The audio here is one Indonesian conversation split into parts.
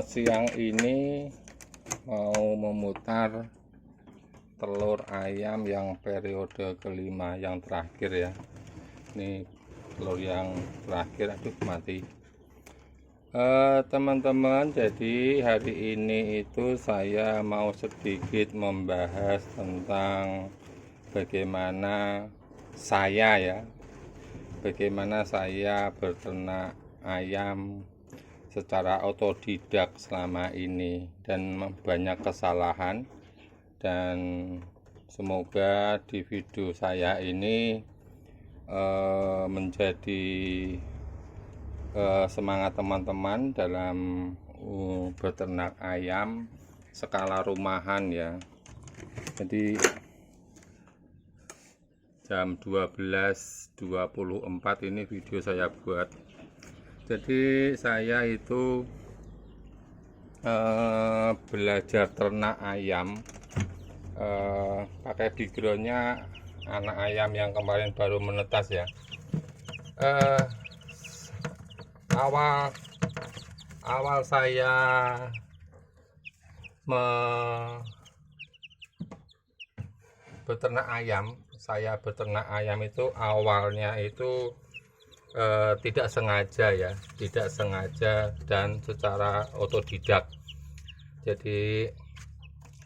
Siang ini mau memutar telur ayam yang periode kelima yang terakhir ya. Ini telur yang terakhir, aduh mati. Teman-teman, jadi hari ini itu saya mau sedikit membahas tentang bagaimana saya berternak ayam secara otodidak selama ini dan banyak kesalahan, dan semoga di video saya ini menjadi semangat teman-teman dalam beternak ayam skala rumahan ya. Jadi jam 12.24 ini video saya buat. Jadi saya itu belajar ternak ayam pakai backgroundnya anak ayam yang kemarin baru menetas ya. Awal saya beternak ayam itu awalnya itu tidak sengaja dan secara otodidak. Jadi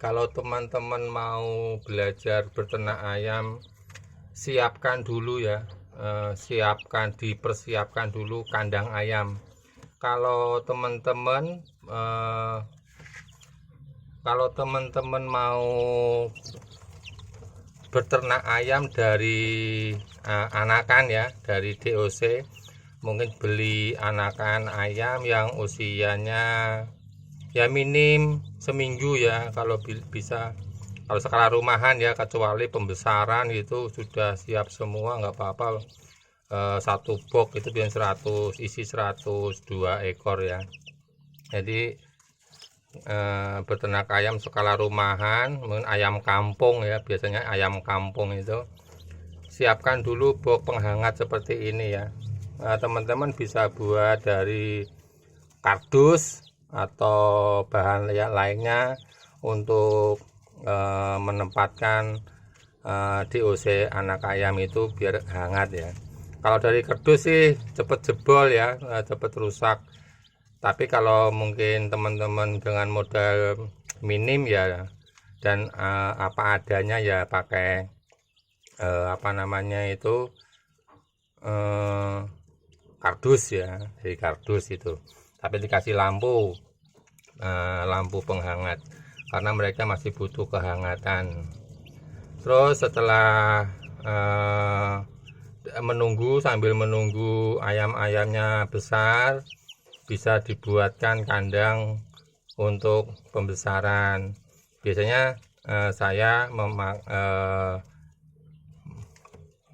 kalau teman-teman mau belajar beternak ayam, siapkan dulu ya, dipersiapkan dulu kandang ayam. Kalau teman-teman mau beternak ayam dari anakan ya, dari DOC, mungkin beli anakan ayam yang usianya ya minim seminggu ya, kalau bisa. Kalau skala rumahan ya, kecuali pembesaran itu sudah siap semua, nggak apa-apa. Satu box itu biasanya 100, isi 102 ekor ya. Jadi beternak ayam skala rumahan, mungkin ayam kampung ya, biasanya ayam kampung itu siapkan dulu box penghangat seperti ini ya. Teman-teman bisa buat dari kardus atau bahan lainnya untuk menempatkan DOC anak ayam itu biar hangat ya. Kalau dari kardus sih cepet jebol ya, cepet rusak. Tapi kalau mungkin teman-teman dengan modal minim ya, dan apa adanya ya, pakai kardus ya, dari kardus itu. Tapi dikasih lampu penghangat karena mereka masih butuh kehangatan. Terus setelah sambil menunggu ayam-ayamnya besar, bisa dibuatkan kandang untuk pembesaran. Biasanya saya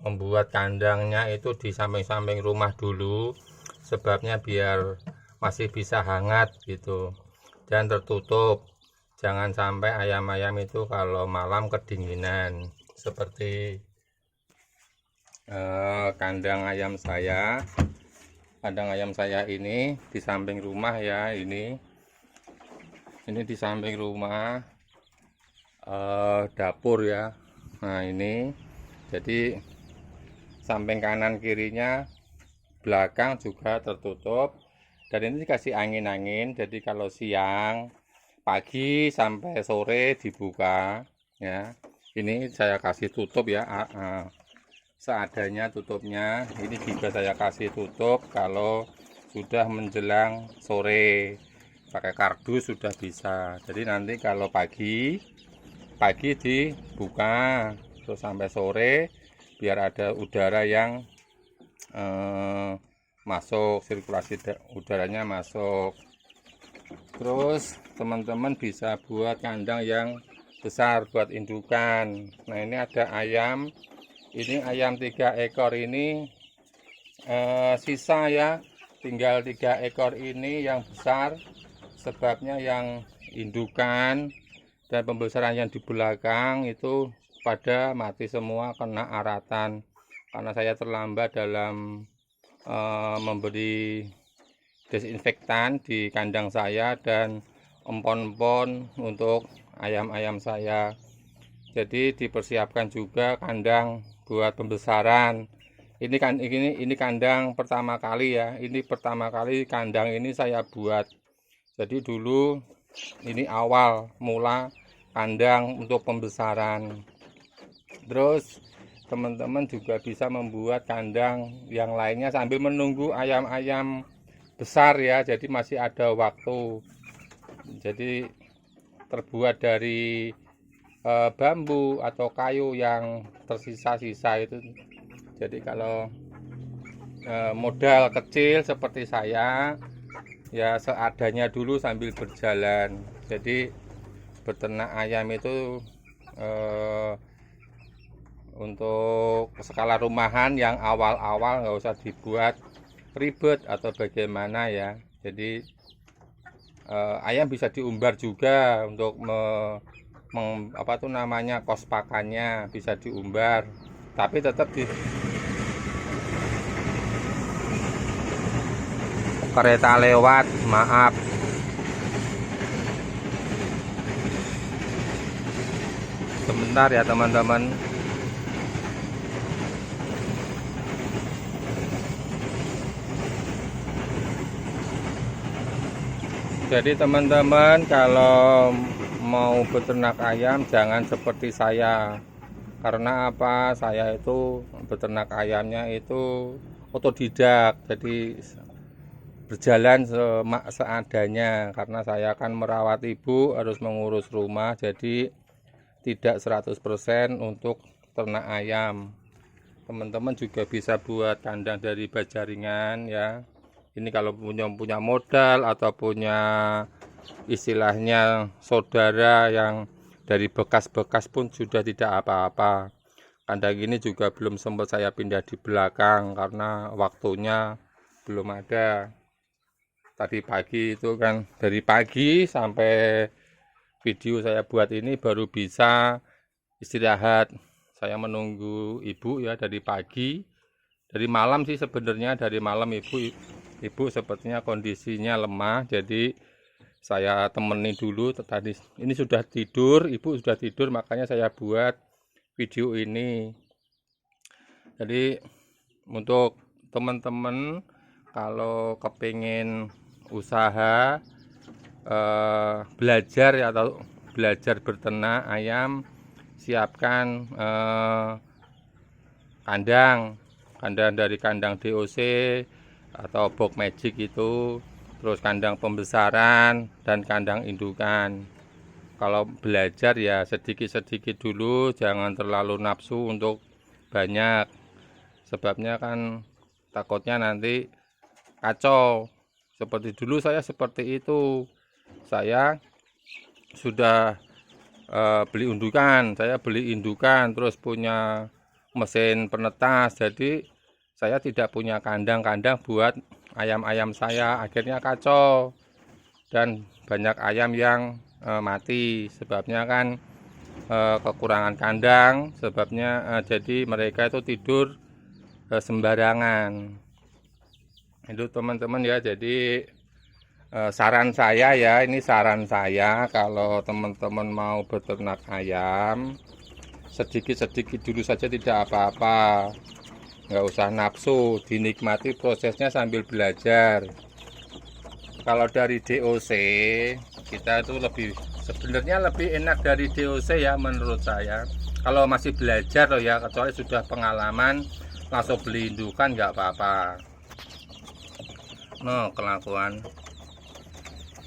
membuat kandangnya itu di samping-samping rumah dulu, sebabnya biar masih bisa hangat gitu dan tertutup. Jangan sampai ayam-ayam itu kalau malam kedinginan. Seperti kandang ayam saya ini di samping rumah ya, ini di samping rumah dapur ya. Nah ini, jadi samping kanan kirinya, belakang juga tertutup, dan ini dikasih angin-angin. Jadi kalau siang, pagi sampai sore dibuka ya. Ini saya kasih tutup ya, seadanya tutupnya. Ini juga saya kasih tutup kalau sudah menjelang sore, pakai kardus sudah bisa. Jadi nanti kalau pagi dibuka terus sampai sore, biar ada udara yang masuk, sirkulasi udaranya masuk. Terus teman-teman bisa buat kandang yang besar buat indukan. Nah ini ada ayam, ini ayam 3 ekor ini sisa ya, tinggal 3 ekor ini yang besar, sebabnya yang indukan dan pembesaran yang di belakang itu pada mati semua, kena aratan karena saya terlambat dalam memberi desinfektan di kandang saya dan empon-empon untuk ayam-ayam saya. Jadi dipersiapkan juga kandang buat pembesaran. Ini kandang pertama kali ya. Ini pertama kali kandang ini saya buat. Jadi dulu ini awal mula kandang untuk pembesaran. Terus teman-teman juga bisa membuat kandang yang lainnya sambil menunggu ayam-ayam besar ya. Jadi masih ada waktu. Jadi terbuat dari bambu atau kayu yang tersisa-sisa itu. Jadi kalau modal kecil seperti saya ya seadanya dulu sambil berjalan. Jadi beternak ayam itu untuk skala rumahan yang awal-awal nggak usah dibuat ribet atau bagaimana ya. Jadi ayam bisa diumbar juga untuk kos pakannya bisa diumbar, tapi tetap di kereta lewat, maaf. Sebentar ya teman-teman. Jadi teman-teman kalau mau beternak ayam jangan seperti saya. Karena apa? Saya itu beternak ayamnya itu otodidak. Jadi berjalan seadanya karena saya akan merawat ibu, harus mengurus rumah, jadi tidak 100% untuk ternak ayam. Teman-teman juga bisa buat kandang dari baja ringan ya. Ini kalau punya modal atau punya istilahnya saudara yang dari bekas-bekas pun sudah tidak apa-apa. Kandang ini juga belum sempat saya pindah di belakang karena waktunya belum ada. Tadi pagi itu kan, dari pagi sampai video saya buat ini baru bisa istirahat. Saya menunggu ibu ya dari pagi, dari malam sih sebenarnya. Dari malam ibu sepertinya kondisinya lemah, jadi saya temani dulu. Tadi ini sudah tidur, ibu sudah tidur, makanya saya buat video ini. Jadi untuk teman-teman kalau kepingin usaha belajar ya, atau belajar beternak ayam, siapkan kandang dari kandang DOC atau box magic itu, terus kandang pembesaran dan kandang indukan. Kalau belajar ya sedikit-sedikit dulu, jangan terlalu nafsu untuk banyak, sebabnya kan takutnya nanti kacau. Seperti dulu saya seperti itu. Saya sudah beli indukan, terus punya mesin penetas. Jadi saya tidak punya kandang-kandang buat ayam-ayam saya. Akhirnya kacau dan banyak ayam yang mati. Sebabnya kan kekurangan kandang. Sebabnya jadi mereka itu tidur sembarangan. Itu teman-teman ya. Jadi saran saya ya, ini saran saya, kalau teman-teman mau beternak ayam sedikit-sedikit dulu saja, tidak apa-apa, nggak usah nafsu, dinikmati prosesnya sambil belajar. Kalau dari DOC kita itu sebenarnya lebih enak dari DOC ya menurut saya. Kalau masih belajar loh ya, kecuali sudah pengalaman langsung beli indukan nggak apa-apa. No, kelakuan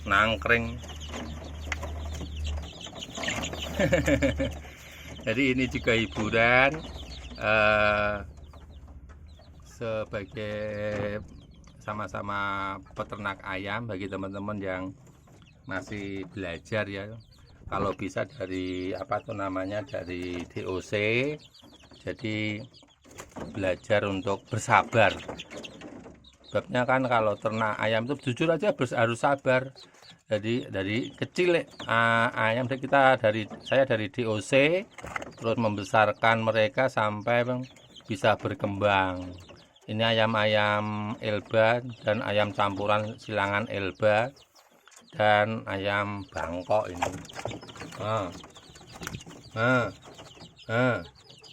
nangkring. Jadi ini juga hiburan sebagai sama-sama peternak ayam bagi teman-teman yang masih belajar ya. Kalau bisa dari dari DOC, jadi belajar untuk bersabar. Sebabnya kan kalau ternak ayam itu jujur aja harus sabar. Jadi dari kecil ayam saya dari DOC, terus membesarkan mereka sampai bisa berkembang. Ini ayam-ayam Elba dan ayam campuran silangan Elba dan ayam Bangkok ini.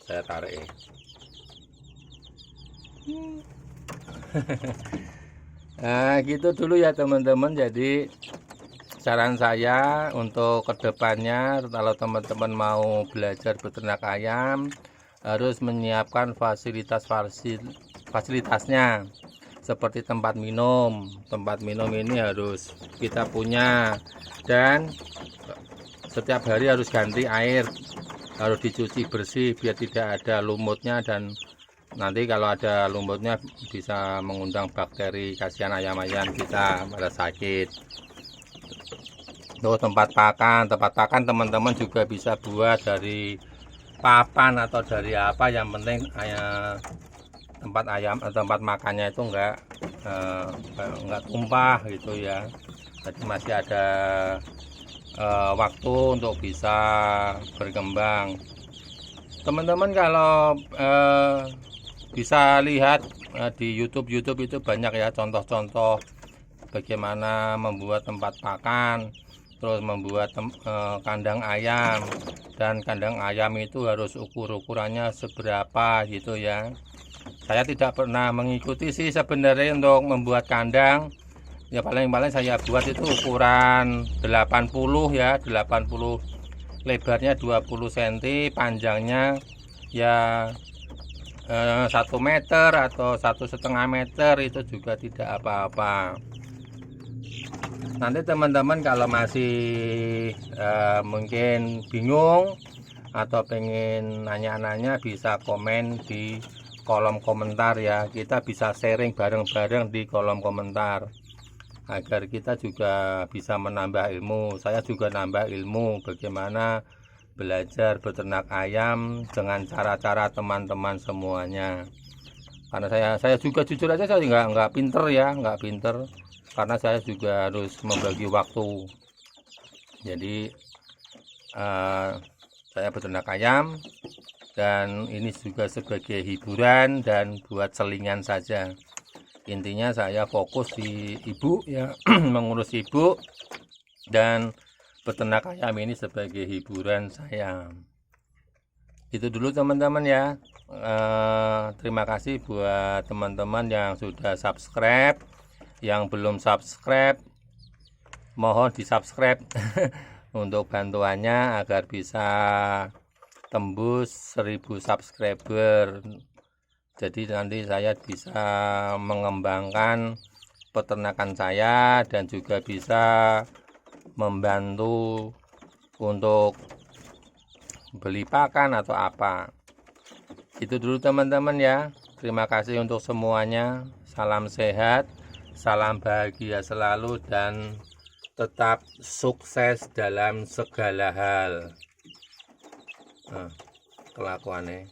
Saya tarik. Nah, gitu dulu ya teman-teman. Jadi saran saya untuk kedepannya, kalau teman-teman mau belajar beternak ayam, harus menyiapkan fasilitasnya seperti tempat minum. Tempat minum ini harus kita punya, dan setiap hari harus ganti air, harus dicuci bersih biar tidak ada lumutnya, dan nanti kalau ada lumutnya bisa mengundang bakteri, kasihan ayam-ayam kita pada sakit. Tuh tempat pakan teman-teman juga bisa buat dari papan atau dari apa, yang penting tempat makannya itu enggak tumpah gitu ya. Jadi masih ada waktu untuk bisa berkembang. Teman-teman kalau bisa lihat di YouTube itu banyak ya contoh-contoh bagaimana membuat tempat pakan, terus membuat kandang ayam, dan kandang ayam itu harus ukurannya seberapa gitu ya. Saya tidak pernah mengikuti sih sebenarnya untuk membuat kandang. Ya paling-paling saya buat itu ukuran 80 ya, 80, lebarnya 20 cm, panjangnya ya 1 meter atau 1,5 meter, itu juga tidak apa-apa. Nanti teman-teman kalau masih mungkin bingung atau pengen nanya-nanya, bisa komen di kolom komentar ya. Kita bisa sharing bareng-bareng di kolom komentar agar kita juga bisa menambah ilmu. Saya juga nambah ilmu bagaimana belajar beternak ayam dengan cara-cara teman-teman semuanya. Karena saya juga jujur aja, saya nggak pinter ya, nggak pinter, karena saya juga harus membagi waktu. Jadi saya beternak ayam, dan ini juga sebagai hiburan dan buat selingan saja. Intinya saya fokus di ibu ya, mengurus ibu, dan beternak ayam ini sebagai hiburan saya. Itu dulu teman-teman ya. Terima kasih buat teman-teman yang sudah subscribe. Yang belum subscribe, mohon di subscribe untuk bantuannya agar bisa tembus 1000 subscriber. Jadi nanti saya bisa mengembangkan peternakan saya dan juga bisa membantu untuk beli pakan atau apa. Itu dulu teman-teman ya. Terima kasih untuk semuanya. Salam sehat, salam bahagia selalu, dan tetap sukses dalam segala hal. Kelakuannya